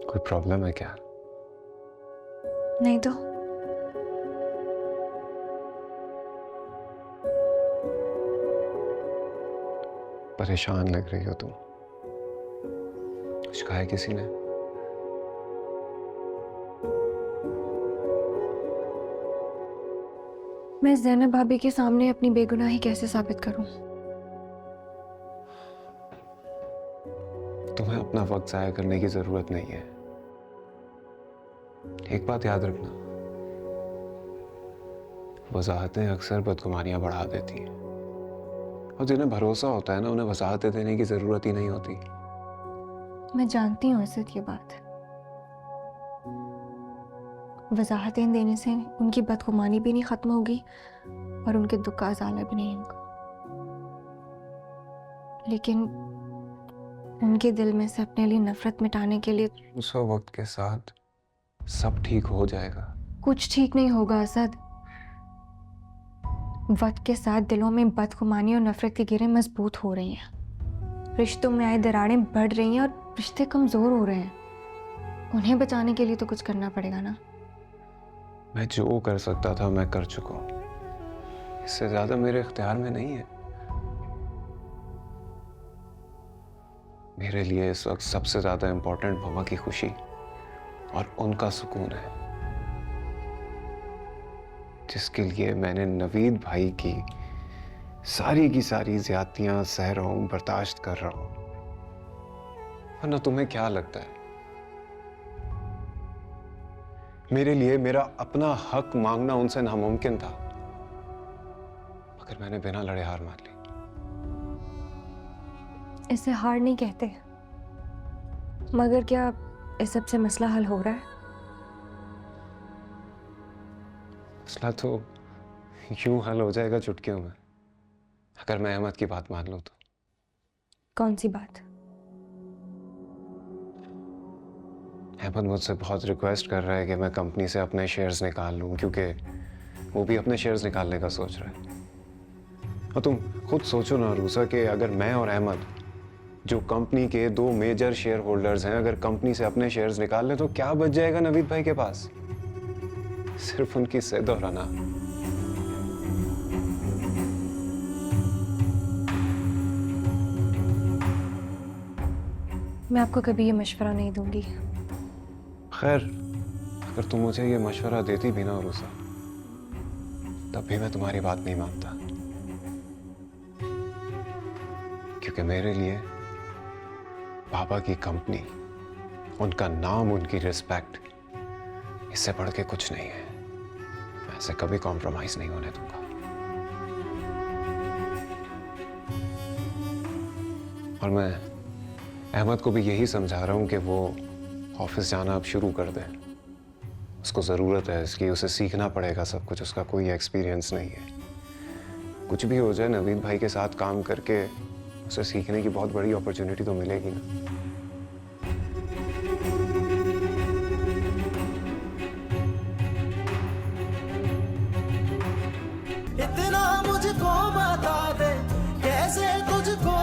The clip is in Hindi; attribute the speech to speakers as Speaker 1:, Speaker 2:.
Speaker 1: कोई प्रॉब्लम है क्या?
Speaker 2: नहीं तो।
Speaker 1: परेशान लग रही हो तुम। कुछ कहा है किसी ने?
Speaker 2: मैं ज़ैनब भाभी के सामने अपनी बेगुनाही कैसे साबित करूं?
Speaker 1: तुम्हें अपना वक्त जाया करने की जरूरत नहीं है। एक बात याद रखना, वजाहतें अक्सर बदगुमानियां बढ़ा देती हैं, और जिन्हें भरोसा होता है ना, उन्हें वजाहतें देने की जरूरत ही नहीं होती।
Speaker 2: मैं जानती हूँ असद ये बात। वजाहतें देने से उनकी बदगुमानी भी नहीं खत्म होगी और उनके दुख का अजाला भी नहीं होगा, लेकिन उनके दिल में से अपने लिए नफरत मिटाने के लिए
Speaker 1: उस वक्त के साथ सब ठीक हो जाएगा।
Speaker 2: कुछ ठीक नहीं होगा असद। वक्त के साथ दिलों में बदगुमानी और नफरत की गिरें मजबूत हो रही हैं, रिश्तों में आए दरारें बढ़ रही हैं और रिश्ते कमजोर हो रहे हैं। उन्हें बचाने के लिए तो कुछ करना पड़ेगा ना।
Speaker 1: मैं जो कर सकता था मैं कर चुका हूं, इससे ज्यादा मेरे इख्तियार में नहीं है। मेरे लिए इस वक्त सबसे ज्यादा इंपॉर्टेंट ममा की खुशी और उनका सुकून है, जिसके लिए मैंने नवीद भाई की सारी ज्यादतियां सह रहा हूं, बर्दाश्त कर रहा हूं। वरना तुम्हें क्या लगता है, मेरे लिए मेरा अपना हक मांगना उनसे नामुमकिन था? मगर मैंने बिना लड़े हार मान ली।
Speaker 2: इसे हार नहीं कहते, मगर क्या इस सब से मसला हल हो रहा है?
Speaker 1: मसला तो यूं हल हो जाएगा चुटकियों में, अगर मैं अहमद की बात मान लूं तो।
Speaker 2: कौन सी बात?
Speaker 1: अहमद मुझसे बहुत रिक्वेस्ट कर रहा है कि मैं कंपनी से अपने शेयर्स निकाल लूं, क्योंकि वो भी अपने शेयर्स निकालने का सोच रहा है। और तुम खुद सोचो ना रूसा, कि अगर मैं और अहमद, जो कंपनी के दो मेजर शेयर होल्डर्स हैं, अगर कंपनी से अपने शेयर्स निकाल लें तो क्या बच जाएगा नवीद भाई के पास? सिर्फ उनकी सिद्ध और अना।
Speaker 2: मैं आपको कभी ये मशवरा नहीं दूंगी।
Speaker 1: खैर, अगर तुम मुझे ये मशवरा देती भी ना रूसा, तब भी मैं तुम्हारी बात नहीं मानता, क्योंकि मेरे लिए पापा की कंपनी, उनका नाम, उनकी रिस्पेक्ट, इससे बढ़ के कुछ नहीं है। मैं ऐसे कभी कॉम्प्रोमाइज नहीं होने दूंगा। और मैं अहमद को भी यही समझा रहा हूं कि वो ऑफिस जाना अब शुरू कर दे। उसको ज़रूरत है इसकी, उसे सीखना पड़ेगा सब कुछ, उसका कोई एक्सपीरियंस नहीं है। कुछ भी हो जाए, नवीद भाई के साथ काम करके उसे सीखने की बहुत बड़ी अपॉर्चुनिटी तो मिलेगी ना।
Speaker 3: इतना मुझको बता दे, कैसे तुझको